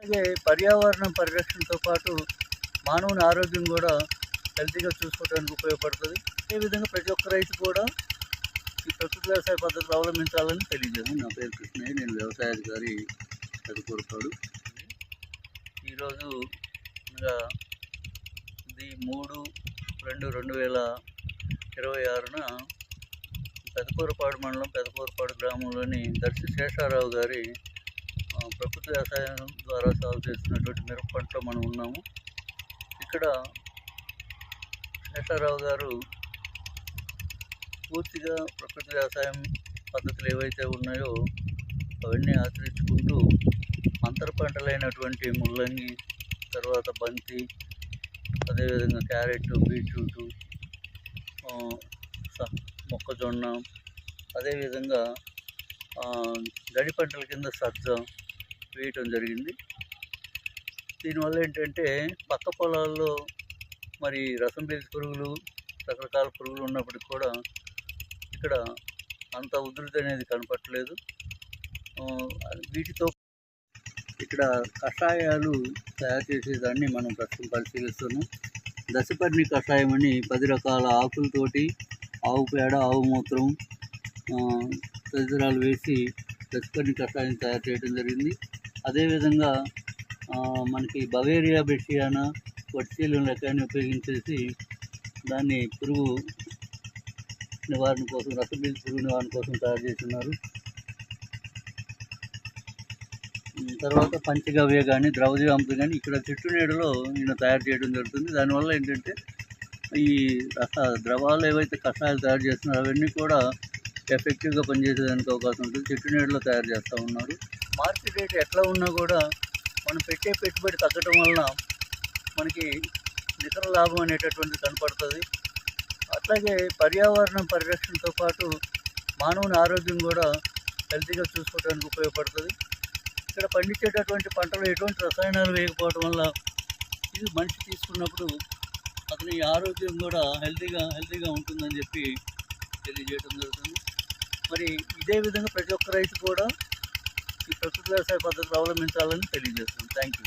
అలాగే పర్యావరణం పరిరక్షణతో పాటు మానవుని ఆరోగ్యం కూడా హెల్తీగా చూసుకోవడానికి ఉపయోగపడుతుంది. అదేవిధంగా ప్రతి ఒక్క రైతు కూడా ఈ ప్రకృతి వ్యవసాయ పద్ధతులు అవలంబించాలని తెలియజేస్తాను. నా పేరు కృష్ణయ్య, నేను వ్యవసాయాధికారి పెదకూరుపాడు. ఈరోజు ఇంకా ఇది 3/2/2026న పెదకూరుపాడు మండలం పెదకూరుపాడు గ్రామంలోని దర్శి శేషారావు గారి ప్రకృతి వ్యవసాయం ద్వారా సాగు చేస్తున్నటువంటి మిరప పంటలో మనం ఉన్నాము. ఇక్కడ శేషారావు గారు పూర్తిగా ప్రకృతి వ్యవసాయం పద్ధతులు ఏవైతే ఉన్నాయో అవన్నీ ఆచరించుకుంటూ అంతర పంటలైనటువంటి ముల్లంగి, తర్వాత బంతి, అదేవిధంగా క్యారెట్, బీట్రూటు, మొక్కజొన్న, అదేవిధంగా గడి పంటల కింద సజ్జ వేయటం జరిగింది. దీనివల్ల ఏంటంటే పక్క పొలాల్లో మరి రసం పీల్చు పురుగులు, రకరకాల పురుగులు ఉన్నప్పటికి కూడా ఇక్కడ అంత ఉధృతి అనేది కనపట్టలేదు. వీటితో ఇక్కడ కషాయాలు తయారు చేసేదాన్ని మనం ప్రస్తుతం పరిశీలిస్తున్నాం. దశపర్ణి కషాయం అని 10 రకాల ఆకులతోటి ఆవు పేడ, ఆవు మూత్రం తదితరాలు వేసి దశపర్ణి కషాయం తయారు చేయడం జరిగింది. అదేవిధంగా మనకి బవేరియా బెషియానా వట్సీలు లెక్కని ఉపయోగించేసి దాన్ని పురుగు నివారణ కోసం, రసబీల్ పురుగు నివారణ కోసం తయారు చేస్తున్నారు. తర్వాత పంచగవ్య కానీ, ద్రవజాంత కానీ ఇక్కడ చెట్టు నీడలో ఈయన తయారు చేయడం జరుగుతుంది. దానివల్ల ఏంటంటే ఈ ద్రవాలు ఏవైతే కషాయాలు తయారు చేస్తున్నారో అవన్నీ కూడా ఎఫెక్టివ్గా పనిచేసేదానికి అవకాశం ఉంటుంది. చెట్టు నీడలో తయారు చేస్తూ ఉన్నారు. మార్కెట్ రేట్ ఎట్లా ఉన్నా కూడా మనం పెట్టే పెట్టుబడి తగ్గడం వలన మనకి నికర లాభం అనేటటువంటిది కనపడుతుంది. అట్లాగే పర్యావరణం పరిరక్షణతో పాటు మానవుని ఆరోగ్యం కూడా హెల్తీగా చూసుకోవడానికి ఉపయోగపడుతుంది. ఇక్కడ పండించేటటువంటి పంటలు ఎటువంటి రసాయనాలు వేయకపోవడం వల్ల ఇది మనిషి తీసుకున్నప్పుడు అతని ఆరోగ్యం కూడా హెల్తీగా ఉంటుందని చెప్పి తెలియజేయడం జరుగుతుంది. మరి ఇదే విధంగా ప్రతి ఒక్క రైతు కూడా ఈ ప్రకృతి వ్యవసాయ పద్ధతులు అవలంబించాలని తెలియజేస్తుంది. Thank you.